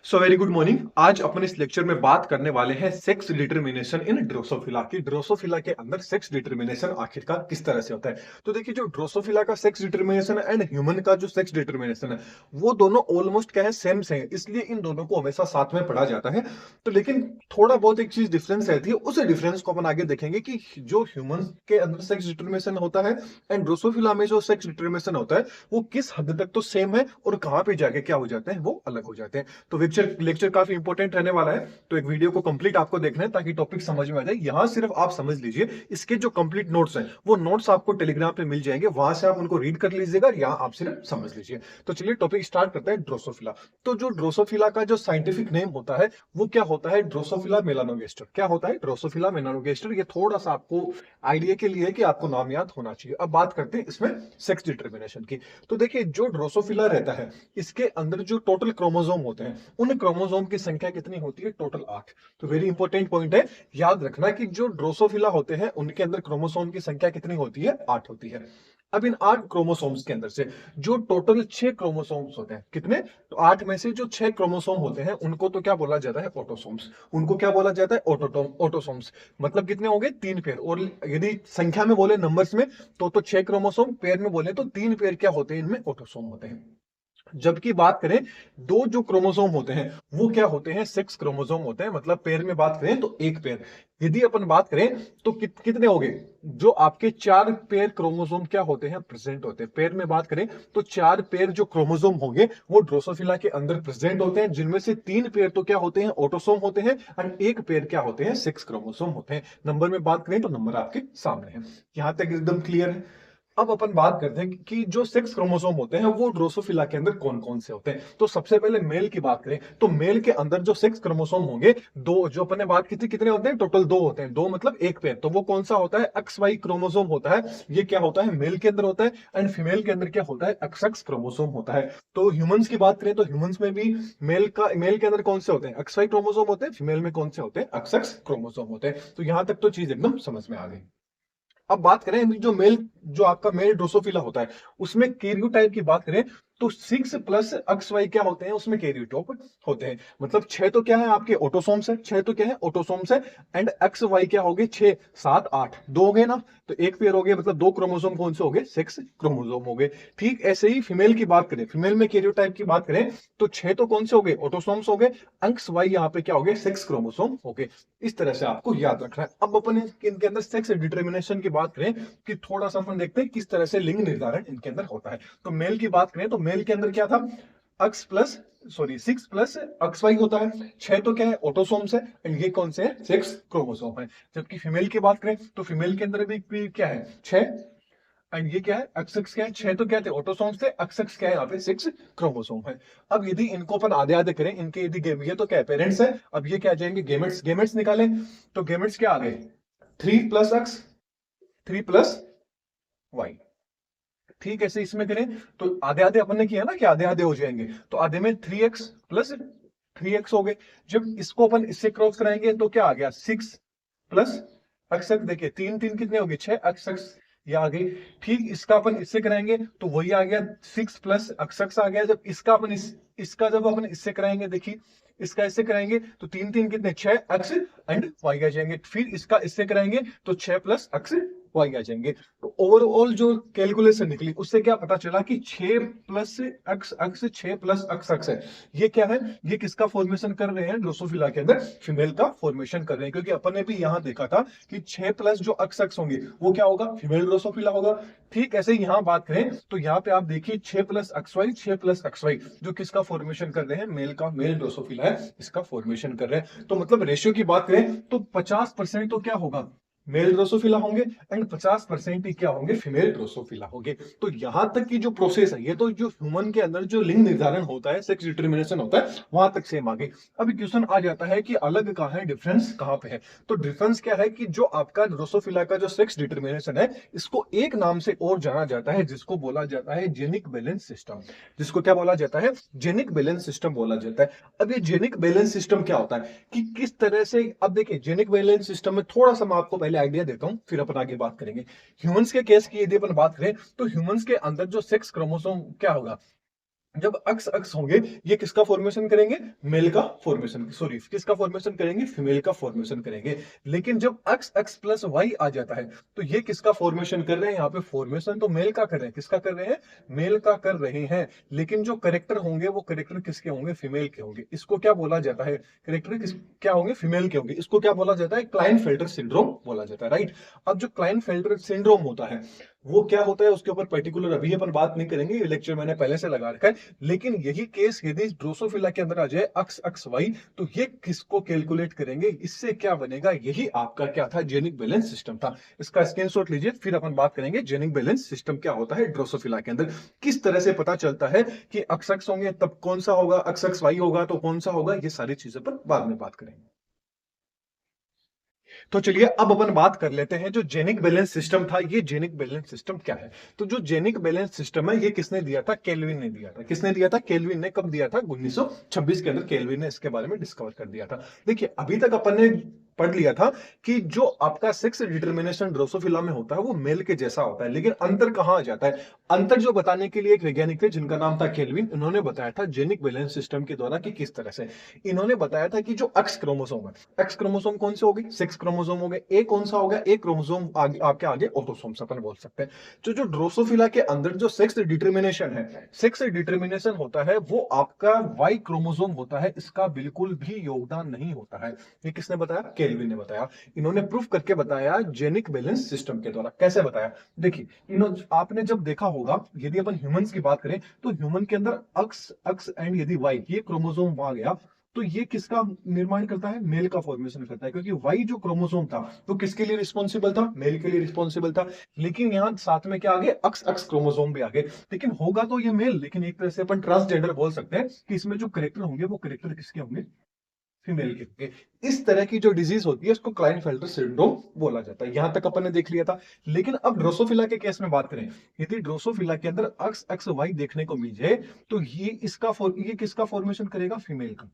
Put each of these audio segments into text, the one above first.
So very good morning. आज अपन इस lecture में बात करने वाले हैं सेक्स डिटरमिनेशन इन ड्रोसोफिला की। ड्रोसोफिला के अंदर सेक्स डिटरमिनेशन आखिरकार किस तरह से होता है। तो देखिए, जो ड्रोसोफिला का सेक्स डिटरमिनेशन एंड ह्यूमन का जो सेक्स डिटरमिनेशन है वो दोनों ऑलमोस्ट क्या है, सेम से है, इसलिए इन दोनों को हमेशा साथ में पढ़ा जाता है। तो लेकिन थोड़ा बहुत एक चीज डिफरेंस रहती है, उस डिफरेंस को अपन आगे देखेंगे कि जो ह्यूमन के अंदर सेक्स डिटरमिनेशन होता है एंड ड्रोसोफिला में जो सेक्स डिटरमिनेशन होता है वो किस हद तक तो सेम है और कहां पे जाके क्या हो जाते हैं वो अलग हो जाते हैं। तो लेक्चर लेक्चर काफी इंपॉर्टेंट रहने वाला है, तो एक वीडियो को कंप्लीट आपको देखना है ताकि टॉपिक समझ में आ जाए। यहां सिर्फ आप समझ लीजिए, इसके जो कंप्लीट नोट्स हैं वो नोट्स आपको टेलीग्राम पे मिल जाएंगे, वहां से आप उनको रीड कर लीजिएगा, यहां आप सिर्फ समझ लीजिए। तो चलिए टॉपिक स्टार्ट करते हैं, ड्रोसोफिला। तो जो ड्रोसोफिला का जो साइंटिफिक नेम होता है वो क्या होता है, ड्रोसोफिला मेलानोगास्टर। क्या होता है, ड्रोसोफिला मेलानोगास्टर। ये थोड़ा सा आपको आइडिया के लिए है कि आपको नाम याद होना चाहिए। अब बात करते हैं इसमें सेक्स डिटरमिनेशन की। तो देखिए, जो ड्रोसोफिला रहता है इसके अंदर जो टोटल क्रोमोसोम होते हैं उन क्रोमोसोम की संख्या कितनी होती है, टोटल 8। तो वेरी इंपॉर्टेंट पॉइंट है, याद रखना कि जो ड्रोसोफिला होते हैं उनके अंदर क्रोमोसोम की संख्या कितनी होती है, 8 होती है। अब इन 8 क्रोमोसोम्स के अंदर से जो टोटल 6 क्रोमोसोम्स होते हैं, कितने, तो 8 में से जो 6 क्रोमोसोम होते हैं उनको तो क्या बोला जाता है, ऑटोसोम्स। उनको क्या बोला जाता है, ऑटोसोम्स। मतलब कितने हो गए, 3 पेयर। और यदि संख्या में बोले, नंबर्स में, तो 6 क्रोमोसोम, पेयर में बोले तो 3 पेयर क्या होते हैं, इनमें ऑटोसोम होते हैं। जबकि बात करें, दो जो क्रोमोसोम होते हैं वो क्या होते हैं, 6 क्रोमोसोम होते हैं। मतलब पेयर में बात करें तो एक पेयर। यदि अपन बात करें तो कितने हो गए, जो आपके 4 पेयर क्रोमोसोम क्या होते हैं, प्रेजेंट होते हैं। पेयर में बात करें तो 4 पेयर जो क्रोमोसोम होंगे वो ड्रोसोफिला के अंदर प्रेजेंट होते हैं, जिनमें से 3 पेयर तो क्या होते हैं, ऑटोसोम होते हैं, और एक पेयर क्या होते हैं, 6 क्रोमोसोम होते हैं। नंबर में बात करें तो नंबर आपके सामने है। यहां तक एकदम क्लियर है। अब अपन बात करते हैं कि जो 6 क्रोमोसोम होते हैं वो ड्रोसोफिला के अंदर कौन कौन से होते हैं। तो सबसे पहले मेल की बात करें तो मेल के अंदर जो 6 क्रोमोसोम होंगे, दो जो अपन ने बात की थी, कितने होते हैं, टोटल 2 होते हैं। 2 मतलब एक पेयर, तो वो कौन सा होता है, एक्स वाई क्रोमोसोम होता है। ये क्या होता है, मेल के अंदर होता है। एंड फीमेल के अंदर क्या होता है, एक्स एक्स क्रोमोसोम होता है। तो ह्यूमंस की बात करें तो ह्यूमंस में भी मेल के अंदर कौन से होते हैं, एक्स वाई क्रोमोसोम होते हैं। फीमेल में कौन से होते हैं, एक्स एक्स क्रोमोसोम होते हैं। तो यहां तक तो चीज एकदम समझ में आ गई। अब बात करें जो मेल, जो आपका मेल ड्रोसोफिला होता है उसमें कैरियोटाइप की बात करें तो 6 प्लस एक्स वाई क्या होते हैं, उसमें कैरियोटाइप होते हैं। मतलब 6 तो क्या है आपके ऑटोसोम्स है, 6 तो क्या है, ऑटोसोम्स है। एंड एक्स वाई क्या हो गए, 6 7 8, दो हो गए ना, तो एक पेयर हो गए, मतलब दो क्रोमोसोम कौन से हो गए, 6 क्रोमोसोम हो गए। ठीक ऐसे ही फीमेल की बात करें, फीमेल में कैरियोटाइप की बात करें तो 6 तो कौन से हो गए, ऑटोसोम्स हो गए। एक्स वाई यहाँ पे क्या हो गए, 6 क्रोमोसोम हो गए। इस तरह से आपको याद रखना है। अब अपन इनके अंदर सेक्स डिटरमिनेशन की बात करें कि थोड़ा सा अपन देखते हैं किस तरह से लिंग निर्धारण इनके अंदर होता है। तो मेल की बात करें तो मेल के अंदर क्या था, X plus, sorry 6 plus X Y होता है। 6 तो क्या है, ऑटोसोम्स है, एंड ये कौन से है, 6 क्रोमोसोम है। जबकि फीमेल की बात करें तो फीमेल के अंदर भी क्या है, 6, एंड ये क्या है, एक्स एक्स क्या है, 6 तो क्या थे, ऑटोसोम्स थे, एक्स एक्स क्या है, यहाँ पे 6 क्रोमोसोम है। अब यदि इनको अपन आधे आधे करें, इनके यदि ये तो क्या है, पेरेंट्स है। अब ये क्या आ जाएंगे, गेमेट्स। गेमेट्स निकालें तो गेमेट्स क्या आ गए, 3 प्लस एक्स, 3 प्लस वाई। ठीक है, ऐसे इसमें करें तो आधे आधे अपन ने किया ना कि आधे आधे हो जाएंगे, तो आधे में 3x प्लस 3x हो गए। जब इसको अपन इससे क्रॉस कराएंगे तो क्या आ गया, 6 प्लस एक्स एक्स। देखिए 3 3 कितने हो गए, 6 एक्स एक्स, ये आ गई। ठीक इसका अपन इससे कराएंगे तो वही आ गया, 6 प्लस एक्स एक्स आ गया। जब इसका अपन इसका जब अपन इससे कराएंगे, देखिए इसका इससे कराएंगे तो 3 3 कितने, 6 एक्स एंड वाई आ जाएंगे। फिर इसका इससे कराएंगे तो 6 प्लस एक्स वाई आ जाएंगे। तो ओवरऑल जो कैलकुलेशन निकली उससे क्या पता चला कि 6 plus x x, 6 plus x x है। ये क्या है, ये किसका फॉर्मेशन कर रहे हैं, ड्रोसोफिला के अंदर फीमेल का फॉर्मेशन कर रहे हैं। क्योंकि अपन ने भी यहां देखा था कि 6 प्लस जो एक्स एक्स होंगे वो क्या होगा, फीमेल ड्रोसोफिला होगा। ठीक ऐसे ही यहां बात करें तो यहाँ पे आप देखिए 6 plus X Y, 6 plus X Y जो किसका फॉर्मेशन कर रहे हैं, मेल का, मेल ड्रोसोफिला है इसका फॉर्मेशन कर रहे हैं। तो मतलब रेशियो की बात करें तो 50% तो क्या होगा, मेल ड्रोसोफिला होंगे, एंड 50% ही क्या होंगे, फीमेल ड्रोसोफिला होंगे। तो यहां तक की जो प्रोसेस है, ये तो जो ह्यूमन के अंदर जो लिंग निर्धारण होता है, सेक्स डिटरमिनेशन होता है, वहां तक सेम आ गई। अभी क्वेश्चन आ जाता है कि अलग कहां है, डिफरेंस कहां पे है। तो डिफरेंस क्या है कि जो आपका ड्रोसोफिला का जो सेक्स डिटरमिनेशन है इसको एक नाम से और जाना जाता है, जिसको बोला जाता है जेनिक बैलेंस सिस्टम। जिसको क्या बोला जाता है, जेनिक बैलेंस सिस्टम बोला जाता है। अब ये जेनिक बैलेंस सिस्टम क्या होता है कि किस तरह से, अब देखिए जेनिक बैलेंस सिस्टम में थोड़ा सा मैं आपको पहले आइडिया देता हूं, फिर अपन आगे बात करेंगे। ह्यूमंस के केस की यदि अपन बात करें तो ह्यूमंस के अंदर जो सेक्स क्रोमोसोम क्या होगा, जब अक्स अक्स होंगे, ये किसका फॉर्मेशन करेंगे? मेल का फॉर्मेशन, सॉरी किसका फॉर्मेशन करेंगे? फीमेल का फॉर्मेशन करेंगे। लेकिन जब अक्स अक्स प्लस वाई आ जाता है, तो ये किसका फॉर्मेशन कर रहे हैं? यहाँ पे फॉर्मेशन तो मेल का कर रहे हैं। किसका कर रहे हैं? मेल का कर रहे हैं। लेकिन जो करेक्टर होंगे वो करेक्टर किसके होंगे? फीमेल के होंगे। इसको क्या बोला जाता है? करेक्टर किस क्या होंगे? फीमेल के होंगे। इसको क्या बोला जाता है? क्लाइनफेल्टर सिंड्रोम बोला जाता है, राइट। अब जो क्लाइनफेल्टर सिंड्रोम होता है वो क्या होता है, उसके ऊपर पर्टिकुलर अभी अपन बात नहीं करेंगे, ये लेक्चर मैंने पहले से लगा रखा है। लेकिन यही केस यदि ड्रोसोफिला के अंदर आ जाए अक्स अक्स वाई, तो ये किसको कैलकुलेट करेंगे? इससे क्या बनेगा? यही आपका क्या था? जेनिक बैलेंस सिस्टम था। इसका स्क्रीनशॉट लीजिए, फिर अपन बात करेंगे जेनिक बैलेंस सिस्टम क्या होता है ड्रोसोफिला के अंदर, किस तरह से पता चलता है कि अक्स अक्स होंगे तब कौन सा होगा, अक्स अक्स वाई होगा तो कौन सा होगा। ये सारी चीजें पर बाद में बात करेंगे। तो चलिए अब अपन बात कर लेते हैं जो जेनिक बैलेंस सिस्टम था, ये जेनिक बैलेंस सिस्टम क्या है। तो जो जेनिक बैलेंस सिस्टम है, ये किसने दिया था? केल्विन ने दिया था। किसने दिया था? केल्विन ने। कब दिया था? 1926 के अंदर केल्विन ने इसके बारे में डिस्कवर कर दिया था। देखिए अभी तक अपन ने पढ़ लिया था कि जो आपका सेक्स डिटरमिनेशन ड्रोसोफिला में होता है वो मेल के जैसा होता है, लेकिन अंतर कहां आ जाता है? अंतर जो बताने के लिए एक वैज्ञानिक थे जिनका नाम था केल्विन, इन्होंने बताया था जेनिक बैलेंस सिस्टम के द्वारा कि किस तरह से। इन्होंने बताया था कि जो एक्स क्रोमोसोम है, एक्स क्रोमोसोम कौन से हो गए? सेक्स क्रोमोसोम हो गए। ए कौन सा हो गया? ए क्रोमोसोम आगे आपके आगे ऑटोसोम्स अपन बोल सकते हैं। तो जो ड्रोसोफिला के अंदर जो सेक्स डिटरमिनेशन है, सेक्स डिटरमिनेशन होता है वो आपका वाई क्रोमोसोम होता है, इसका बिल्कुल भी योगदान नहीं होता है। ये किसने बताया? केल्विन ने बताया। इन्होंने प्रूफ करके बताया जेनिक बैलेंस सिस्टम के द्वारा। कैसे बताया? देखिए इन्होंने, आपने जब देखा होगा, यदि अपन ह्यूमंस की बात करें तो ह्यूमन के अंदर अक्स अक्स एंड यदि वाई ये क्रोमोसोम आ गया, तो ये किसका निर्माण करता है? मेल का फॉर्मेशन करता है, क्योंकि वाई जो क्रोमोसोम था वो किसके लिए रिस्पॉन्सिबल था? मेल के लिए रिस्पॉन्सिबल था। लेकिन यहाँ साथ में क्या आ गए? अक्स अक्स क्रोमोसोम भी आ गए। लेकिन होगा तो ये मेल, लेकिन एक तरह से अपन ट्रांसजेंडर बोल सकते हैं कि इसमें जो करेक्टर होंगे वो करेक्टर किसके होंगे? फीमेल के होंगे। इस तरह की जो डिजीज होती है उसको क्लाइनफेल्टर सिंड्रोम बोला जाता है। यहां तक अपन ने देख लिया था। लेकिन अब ड्रोसोफिला के केस में बात करें, यदि ड्रोसोफिला के अंदर एक्स एक्स वाई देखने को मिल जाए, तो ये किसका फॉर्मेशन करेगा? फीमेल का।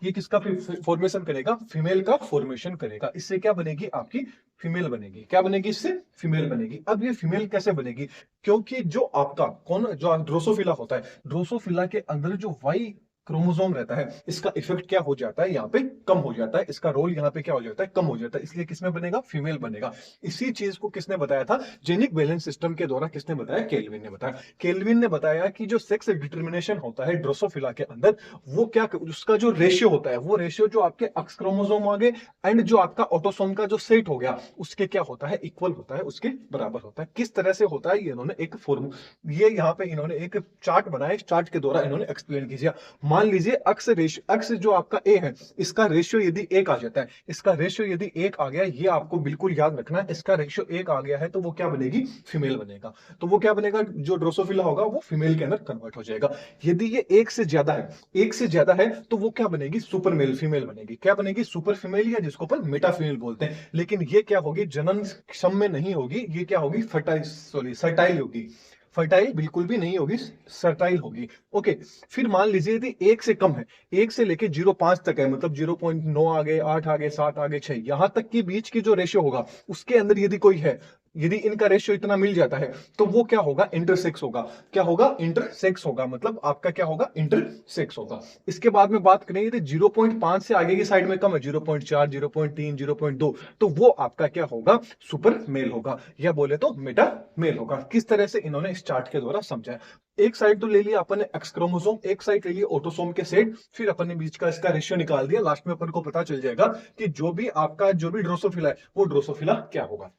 ये किसका फॉर्मेशन करेगा? फीमेल का फॉर्मेशन करेगा। इससे क्या बनेगी? आपकी फीमेल बनेगी। क्या बनेगी? इससे फीमेल बनेगी। अब ये फीमेल कैसे बनेगी? क्योंकि जो आपका कौन जो ड्रोसोफिला होता है, ड्रोसोफिला के अंदर जो वाई क्रोमोसोम रहता है, इसका इफेक्ट क्या हो जाता है? यहाँ पे कम हो जाता है। इसका रोल यहाँ पे क्या हो जाता है? कम हो जाता है। इसलिए किसमें बनेगा? फीमेल बनेगा। इसी चीज को किसने बताया था? जेनिक बैलेंस सिस्टम के द्वारा किसने बताया? केल्विन ने बताया। केल्विन ने बताया कि जो सेक्स डिटरमिनेशन होता है ड्रोसोफिला के अंदर, वो क्या, उसका जो रेशियो होता है, वो रेशियो जो आपके एक्स क्रोमोसोम आ गए एंड जो आपका ऑटोसोम का जो सेट हो गया, उसके क्या होता है? इक्वल होता है, उसके बराबर होता है। किस तरह से होता है? ये इन्होंने एक फॉर्मूला, ये यहाँ पे इन्होंने एक चार्ट बनाया, इस चार्ट के द्वारा इन्होंने एक्सप्लेन कीजिए। मान लीजिए अक्स रेशियो, अक्स जो आपका ए है, इसका रेशियो यदि एक आ जाता है, इसका रेशियो यदि एक आ गया, ये आपको बिल्कुल याद रखना है, इसका रेशियो एक आ गया है तो वो क्या बनेगी? फीमेल बनेगा। तो वो क्या बनेगा? जो ड्रोसोफिला होगा वो फीमेल के अंदर कन्वर्ट हो जाएगा। यदि ये एक से ज्यादा है, एक से ज्यादा है, तो वो क्या बनेगी? सुपर मेल फीमेल बनेगी। क्या बनेगी? सुपर फीमेल, या जिसको अपन मेटा फीमेल बोलते हैं। लेकिन ये क्या होगी? जनन क्षम में नहीं होगी, ये क्या होगी? फर्टाइल, सॉरी सर्टाइल होगी। फर्टाइल बिल्कुल भी नहीं होगी, सर्टाइल होगी। ओके। फिर मान लीजिए यदि एक से कम है, एक से लेके 0.5 तक है, मतलब 0.9 आ गए, 8 आ गए, 7 आ गए, 6, यहां तक की बीच की जो रेशियो होगा, उसके अंदर यदि कोई है, यदि इनका रेशियो इतना मिल जाता है, तो वो क्या होगा? इंटरसेक्स होगा। क्या होगा? इंटरसेक्स होगा। मतलब आपका क्या होगा? इंटरसेक्स होगा। इसके बाद में बात करें यदि 0.5 से आगे की साइड में कम है, 0.4, 0.3, 0.2, तो वो आपका क्या होगा? सुपर मेल होगा, या बोले तो मेटा मेल होगा। किस तरह से इन्होंने इस चार्ट के द्वारा समझाया। एक साइड तो ले लिया अपन ने एक्स क्रोमोसोम, एक साइड ले लिया ऑटोसोम के सेट, फिर अपन ने बीच का इसका रेशियो निकाल दिया। लास्ट में अपन को पता चल जाएगा कि जो भी आपका जो भी ड्रोसोफिला है वो ड्रोसोफिला क्या होगा।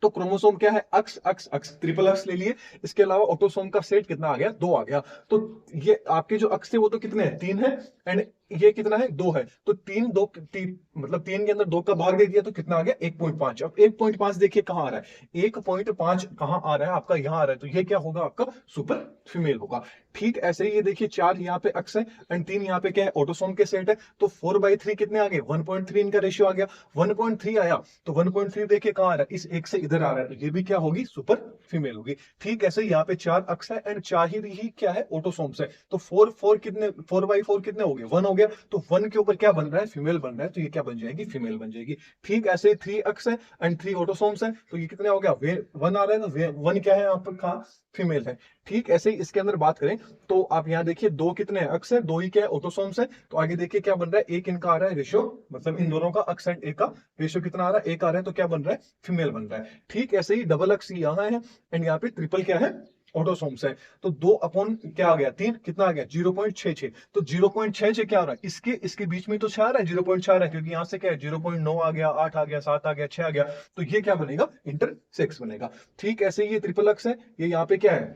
तो क्रोमोसोम क्या है? अक्स अक्स अक्स, ट्रिपल अक्स ले लिए। इसके अलावा ऑटोसोम का सेट कितना आ गया? 2 आ गया। तो ये आपके जो अक्स थे वो तो कितने हैं? 3 है। एंड ये कितना है? 2 है। तो 3 2 3, मतलब 3 के अंदर 2 का भाग दे दिया तो कितना आ गया? 1.5। अब 1.5 देखिए कहां आ रहा है? 1.5 कहां आ रहा है? आपका यहां आ रहा है। तो ये क्या होगा? आपका सुपर फीमेल होगा। ठीक ऐसे ही ये देखिए 4 यहाँ पे अक्स है एंड 3 यहाँ पे क्या है? ऑटोसोम के सेट है। तो 4/3 कितने आ गए? 1.3 इनका रेशियो आ गया। 1.3 आया तो 1.3 देखिए कहां आ रहा है? इस एक से इधर आ रहा है, तो ये भी क्या होगी? सुपर फीमेल होगी। ठीक ऐसे यहाँ पे 4 अक्स है एंड 4 ही क्या है? ऑटोसोम्स है। तो 4 4 कितने, 4/4 कितने हो गए? 1 हो गया, तो 1 के ऊपर क्या बन रहा है, फीमेल बन रहा है, तो ये क्या बन जाएगी, फीमेल बन जाएगी। ठीक ऐसे 3 अक्स है एंड 3 ऑटोसोम्स है, तो ये कितने हो गया, 1 आ रहा है, तो 1 क्या है आपका, फीमेल है। ठीक ऐसे ही इसके अंदर बात करें तो आप यहाँ देखिए 2 कितने अक्स है, 2 ही क्या है, ऑटोसोम्स है, तो आगे देखिए क्या बन रहा है, एक इनका आ रहा है रेशियो, मतलब इन दोनों का अक्स एंड एक का रेशियो कितना आ रहा है, एक आ रहा है, तो क्या बन रहा है, फीमेल बन रहा है। ठीक ऐसे ही डबल अक्स यहाँ है एंड यहाँ पे ट्रिपल क्या है, ऑटोसोम्स है, तो 2 अपॉन क्या आ गया, 3 कितना आ गया, 0.66, तो 0.66 क्या आ रहा है, इसके बीच में तो 6 आ रहा है, 0.6 आ रहा है, क्योंकि यहाँ से क्या है 0.9 आ गया, 8 आ गया, 7 आ गया, 6 आ गया, तो ये क्या बनेगा, इंटरसेक्स बनेगा। ठीक ऐसे ये ट्रिपल अक्स है, ये यहाँ पे क्या है,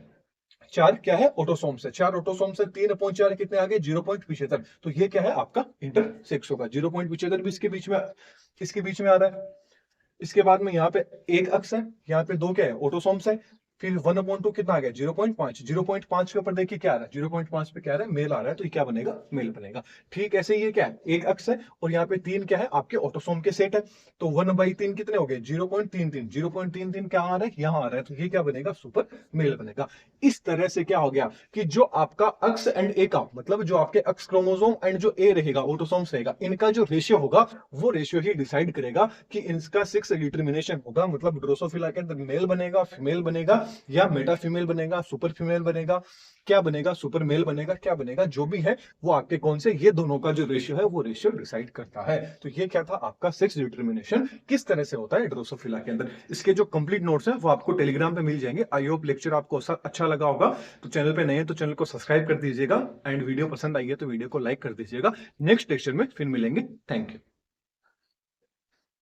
4 क्या है, ऑटोसोम्स है, 4 ऑटोसोम्स है, 3/4 कितने आ गए, 0.75, तो ये क्या है आपका इंटरसेक्स होगा। 0.75 भी इसके बीच में आ रहा है। इसके बाद में यहाँ पे एक अक्स है, यहाँ पे 2 क्या है, ऑटोसोम्स है, फिर 1/2 कितना आ गया, 0.5, 0.5 के ऊपर देखिए क्या आ रहा है, 0.5 पे क्या आ रहा है, मेल आ रहा है, तो ये क्या बनेगा, मेल बनेगा। ठीक ऐसे ये क्या है, एक अक्स है और यहाँ पे 3 क्या है, आपके ऑटोसोम के सेट है, तो 1/3 कितने हो गए, 0.33, 0.33 क्या आ रहा है, यहाँ आ रहा है, तो ये क्या बनेगा, सुपर मेल बनेगा। इस तरह से क्या हो गया कि जो आपका अक्स एंड ए का, मतलब जो आपके अक्स क्रोमोसोम एंड जो ए रहेगा, ऑटोसोम्स रहेगा, इनका जो रेशियो होगा, वो रेशियो ही डिसाइड करेगा कि इनका सेक्स डिटरमिनेशन होगा, मतलब ड्रोसोफिला के अंदर मेल बनेगा, फीमेल बनेगा, या मेटा फीमेल बनेगा, सुपर फीमेल बनेगा, क्या बनेगा, सुपर मेल बनेगा, क्या बनेगा, जो भी है वो आपके कौन से, ये दोनों का जो रेशियो है वो रेशियो डिसाइड करता है। तो ये क्या था आपका सेक्स डिटरमिनेशन किस तरह से होता है ड्रोसोफिला के अंदर। इसके जो कंप्लीट नोट्स हैं वो आपको टेलीग्राम पे मिल जाएंगे। आई होप लेक्चर आपको अच्छा लगा होगा। तो चैनल पे नए हैं तो चैनल को सब्सक्राइब कर दीजिएगा एंड वीडियो पसंद आई है तो वीडियो को लाइक कर दीजिएगा। नेक्स्ट लेक्चर में फिर मिलेंगे। Thank you.